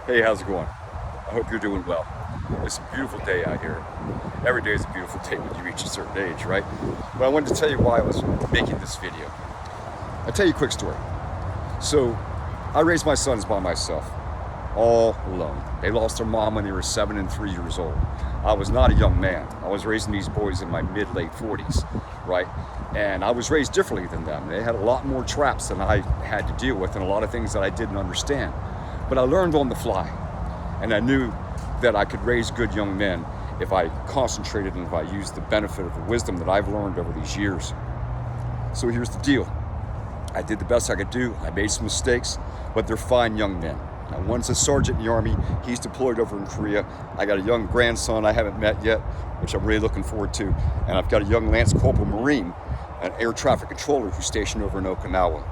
Hey, how's it going? I hope you're doing well. It's a beautiful day out here. Every day is a beautiful day when you reach a certain age, right? But I wanted to tell you why I was making this video. I'll tell you a quick story. So, I raised my sons by myself, all alone. They lost their mom when they were 7 and 3 years old. I was not a young man. I was raising these boys in my mid-late 40s, right? And I was raised differently than them. They had a lot more traps than I had to deal with and a lot of things that I didn't understand. But I learned on the fly, and I knew that I could raise good young men if I concentrated and if I used the benefit of the wisdom that I've learned over these years. So here's the deal. I did the best I could do. I made some mistakes, but they're fine young men. Now, one's a sergeant in the Army. He's deployed over in Korea. I got a young grandson I haven't met yet, which I'm really looking forward to. And I've got a young Lance Corporal Marine, an air traffic controller who's stationed over in Okinawa.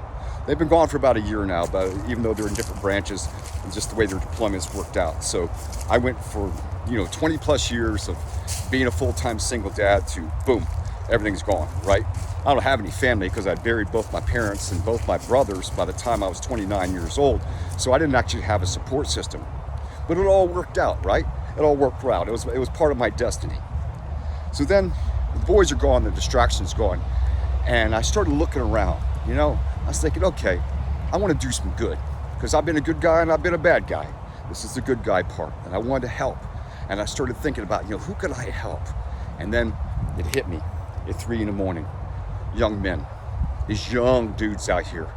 They've been gone for about a year now, but even though they're in different branches, and just the way their deployments worked out. So I went for 20 plus years of being a full-time single dad to boom, everything's gone, right? I don't have any family because I buried both my parents and both my brothers by the time I was 29 years old. So I didn't actually have a support system. But it all worked out, right? It all worked out. It was part of my destiny. So then the boys are gone, the distraction's gone. And I started looking around, I was thinking, okay, I want to do some good because I've been a good guy and I've been a bad guy. This is the good guy part, and I wanted to help. And I started thinking about, who could I help? And then it hit me at 3 in the morning. Young men, these young dudes out here.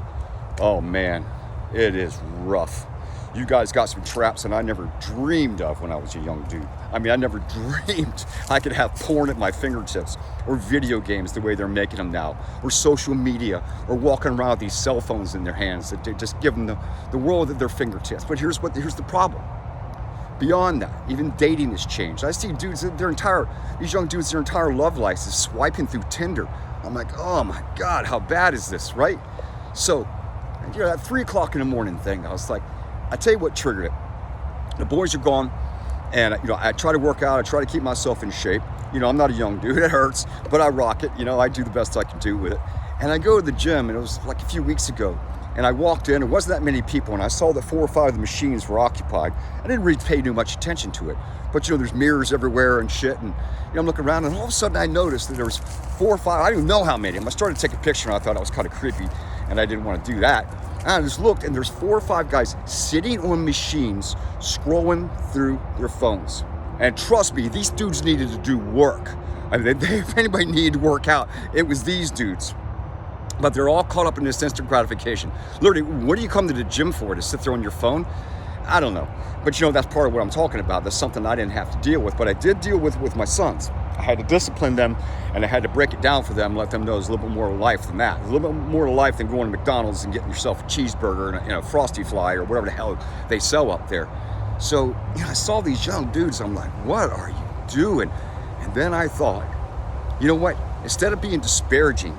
Oh man, it is rough. You guys got some traps that I never dreamed of when I was a young dude. I mean, I never dreamed I could have porn at my fingertips, or video games the way they're making them now, or social media, or walking around with these cell phones in their hands that just give them the world at their fingertips. But here's the problem. Beyond that, even dating has changed. I see dudes, these young dudes, their entire love life is swiping through Tinder. I'm like, oh my God, how bad is this, right? So, that 3 o'clock in the morning thing, I was like, I tell you what triggered it. The boys are gone, and I try to work out. I try to keep myself in shape. I'm not a young dude. It hurts, but I rock it. I do the best I can do with it. And I go to the gym, and it was like a few weeks ago. And I walked in. It wasn't that many people, and I saw that 4 or 5 of the machines were occupied. I didn't really pay too much attention to it, but there's mirrors everywhere and shit. And I'm looking around, and all of a sudden I noticed that there was 4 or 5. I didn't know how many. I started to take a picture, and I thought it was kind of creepy, and I didn't want to do that. And I just looked, and there's 4 or 5 guys sitting on machines, scrolling through their phones. And trust me, these dudes needed to do work. I mean, if anybody needed to work out, it was these dudes. But they're all caught up in this instant gratification. Literally, what do you come to the gym for? To sit there on your phone? I don't know. But that's part of what I'm talking about. That's something I didn't have to deal with, but I did deal with my sons. I had to discipline them, and I had to break it down for them, let them know there's a little bit more to life than that. There's a little bit more to life than going to McDonald's and getting yourself a cheeseburger and a Frosty Fly or whatever the hell they sell up there. So, I saw these young dudes, and I'm like, what are you doing? And then I thought, you know what? Instead of being disparaging,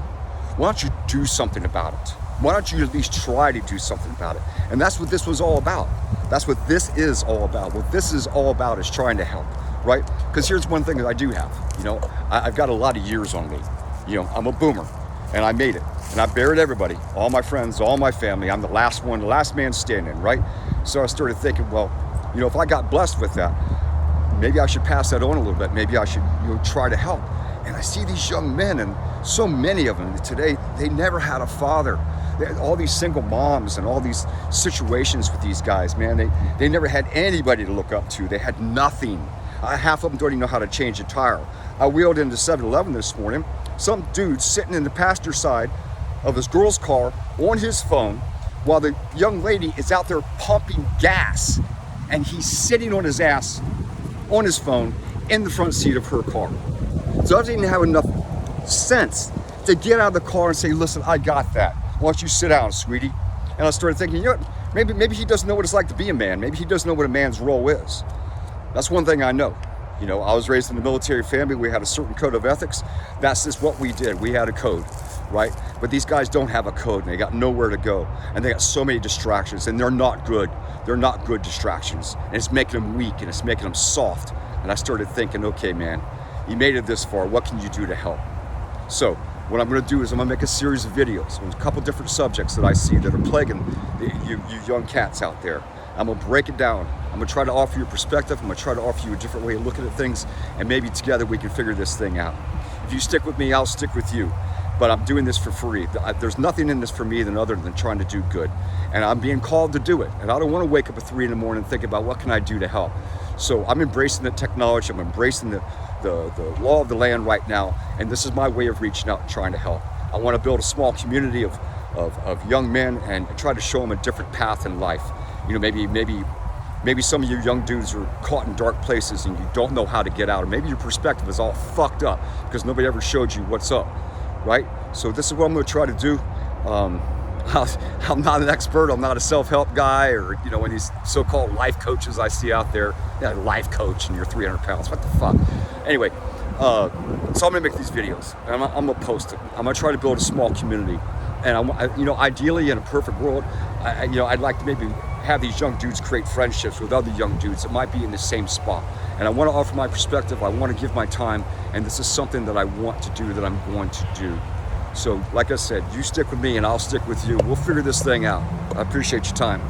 why don't you do something about it? Why don't you at least try to do something about it? And that's what this was all about. That's what this is all about. What this is all about is trying to help, right? Because here's one thing that I do have. I've got a lot of years on me. I'm a boomer, and I made it. And I buried everybody, all my friends, all my family. I'm the last one, the last man standing, right? So I started thinking, well, if I got blessed with that, maybe I should pass that on a little bit. Maybe I should, try to help. And I see these young men, and so many of them today, they never had a father. All these single moms and all these situations with these guys, man, they never had anybody to look up to. They had nothing. Half of them don't even know how to change a tire. I wheeled into 7-Eleven this morning. Some dude sitting in the passenger side of his girl's car on his phone while the young lady is out there pumping gas, and he's sitting on his ass on his phone in the front seat of her car. So I didn't have enough sense to get out of the car and say, listen, I got that. Why don't you sit down, sweetie? And I started thinking, maybe he doesn't know what it's like to be a man. Maybe he doesn't know what a man's role is. That's one thing I know. I was raised in a military family. We had a certain code of ethics. That's just what we did. We had a code, right? But these guys don't have a code, and they got nowhere to go. And they got so many distractions, and they're not good. They're not good distractions. And it's making them weak, and it's making them soft. And I started thinking, okay, man, you made it this far. What can you do to help? So what I'm going to do is I'm going to make a series of videos on a couple different subjects that I see that are plaguing you young cats out there. I'm gonna break it down. I'm gonna try to offer you a perspective. I'm gonna try to offer you a different way of looking at things, and maybe together we can figure this thing out. If you stick with me, I'll stick with you. But I'm doing this for free. There's nothing in this for me other than trying to do good. And I'm being called to do it. And I don't want to wake up at 3 in the morning and think about what can I do to help. So I'm embracing the technology. I'm embracing the law of the land right now. And this is my way of reaching out and trying to help. I want to build a small community of young men and try to show them a different path in life. You know, maybe some of you young dudes are caught in dark places and you don't know how to get out. Or maybe your perspective is all fucked up because nobody ever showed you what's up. Right? So this is what I'm going to try to do. I'm not an expert. I'm not a self-help guy, or, you know, when these so-called life coaches I see out there, yeah, life coach and you're 300 pounds. What the fuck? Anyway, so I'm going to make these videos and I'm going to post them. I'm going to try to build a small community. And you know, ideally in a perfect world, you know, I'd like to maybe have these young dudes create friendships with other young dudes that might be in the same spot. And I want to offer my perspective. I want to give my time. And this is something that I want to do, that I'm going to do. So like I said, you stick with me and I'll stick with you. We'll figure this thing out. I appreciate your time.